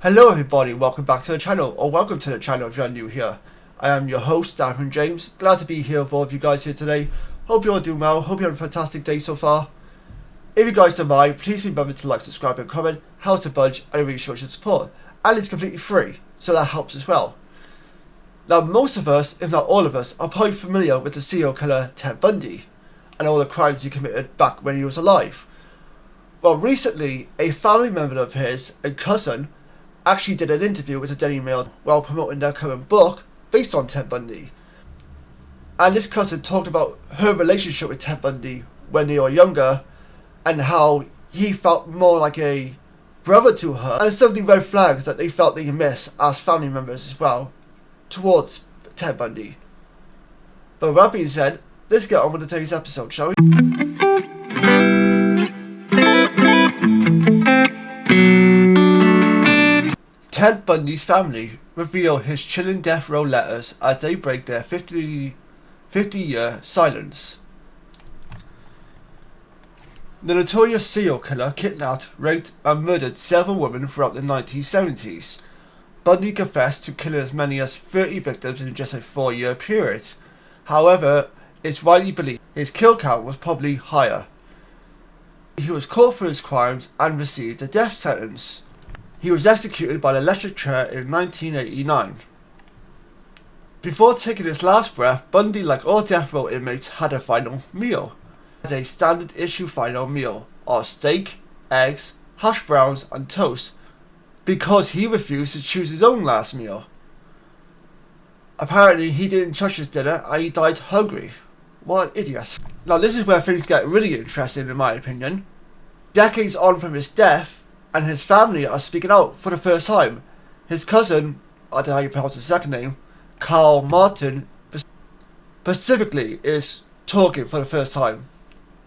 Hello everybody, welcome back to the channel, or welcome to the channel if you're new here. I am your host, Darren James. Glad to be here with all of you guys here today. Hope you're all doing well, hope you're having a fantastic day so far. If you guys don't mind, please remember to like, subscribe and comment, helps to budge, and it really shows your support. And it's completely free, so that helps as well. Now most of us, if not all of us, are probably familiar with the serial killer Ted Bundy, and all the crimes he committed back when he was alive. Well, recently, a family member of his and cousin actually did an interview with the Daily Mail while promoting their current book based on Ted Bundy. And this cousin talked about her relationship with Ted Bundy when they were younger and how he felt more like a brother to her, and some of the red flags that they felt they miss as family members as well towards Ted Bundy. But with that being said, let's get on with today's episode, shall we? Ted Bundy's family reveal his chilling death row letters as they break their 50-year silence. The notorious serial killer kidnapped, raped and murdered several women throughout the 1970s. Bundy confessed to killing as many as 30 victims in just a 4-year period. However, it's widely believed his kill count was probably higher. He was caught for his crimes and received a death sentence. He was executed by the electric chair in 1989. Before taking his last breath, Bundy, like all death row inmates, had a final meal. As a standard issue final meal are steak, eggs, hash browns and toast, because he refused to choose his own last meal. Apparently he didn't touch his dinner and he died hungry. What an idiot. Now this is where things get really interesting in my opinion. Decades on from his death, and his family are speaking out for the first time. His cousin, I don't know how you pronounce his second name, Carl Martin, specifically is talking for the first time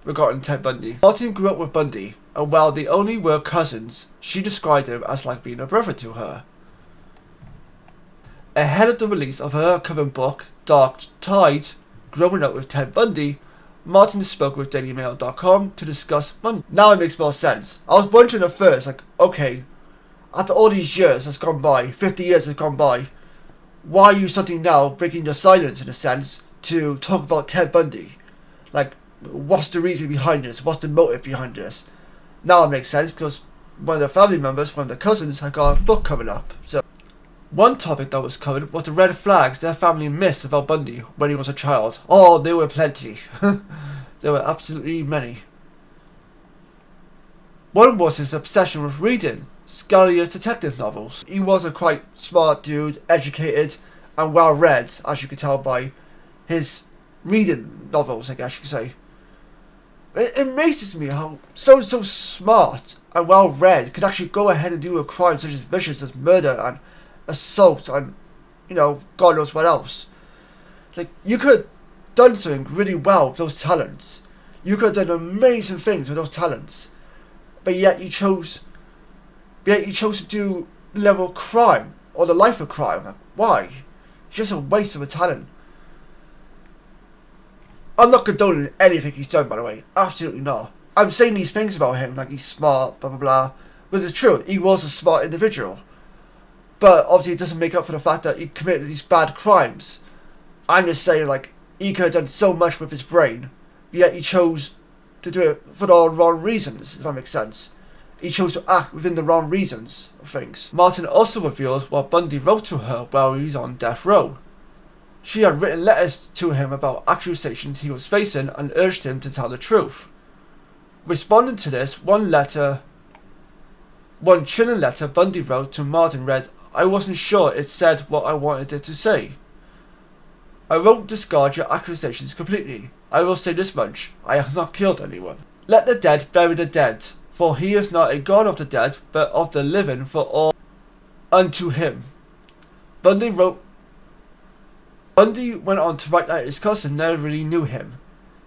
regarding Ted Bundy. Martin grew up with Bundy, and while they only were cousins, she described him as like being a brother to her. Ahead of the release of her current book, Dark Tide, Growing Up with Ted Bundy, Martin spoke with DailyMail.com to discuss Bundy. Now it makes more sense. I was wondering at first, like, okay, after all these years that's gone by, 50 years has gone by, why are you suddenly now breaking your silence in a sense to talk about Ted Bundy? Like, what's the reason behind this? What's the motive behind this? Now it makes sense because one of the family members, one of the cousins, had got a book coming up. So one topic that was covered was the red flags their family missed about Bundy when he was a child. Oh, there were plenty. There were absolutely many. One was his obsession with reading scurrilous detective novels. He was a quite smart dude, educated and well read, as you can tell by his reading novels, I guess you could say. It amazes me how someone so smart and well read could actually go ahead and do a crime such as vicious as murder and assault and, you know, God knows what else. Like, you could have done something really well with those talents. You could have done amazing things with those talents. But yet you chose to do the level of crime or the life of crime. Like, why? It's just a waste of a talent. I'm not condoning anything he's done, by the way. Absolutely not. I'm saying these things about him, like he's smart, blah blah blah. But it's true, he was a smart individual. But obviously it doesn't make up for the fact that he committed these bad crimes. I'm just saying, like, he could have done so much with his brain, yet he chose to do it for the wrong reasons, if that makes sense. He chose to act within the wrong reasons of things. Martin also revealed what Bundy wrote to her while he was on death row. She had written letters to him about accusations he was facing and urged him to tell the truth. Responding to this, one chilling letter Bundy wrote to Martin read, "I wasn't sure it said what I wanted it to say. I won't discard your accusations completely. I will say this much, I have not killed anyone. Let the dead bury the dead, for he is not a god of the dead, but of the living, for all unto him." Bundy went on to write that his cousin never really knew him.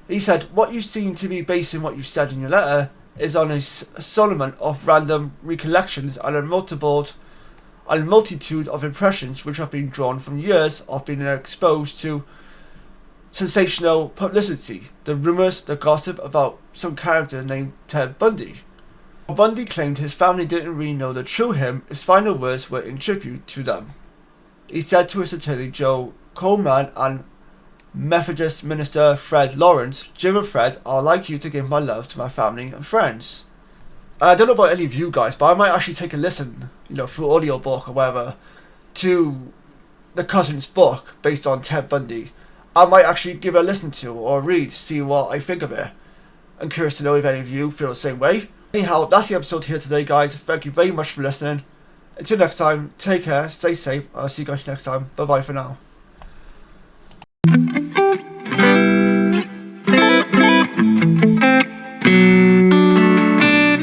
He said, "What you seem to be basing what you said in your letter is on a assortment of random recollections and a multitude of impressions which have been drawn from years of being exposed to sensational publicity, the rumours, the gossip about some character named Ted Bundy." Bundy claimed his family didn't really know the true him, his final words were in tribute to them. He said to his attorney Joe Coleman and Methodist minister Fred Lawrence, "Jim and Fred, I'd like you to give my love to my family and friends." And I don't know about any of you guys, but I might actually take a listen, through audiobook or whatever, to the cousin's book based on Ted Bundy. I might actually give it a listen to or read, see what I think of it. I'm curious to know if any of you feel the same way. Anyhow, that's the episode here today, guys. Thank you very much for listening. Until next time, take care, stay safe. I'll see you guys next time. Bye bye for now.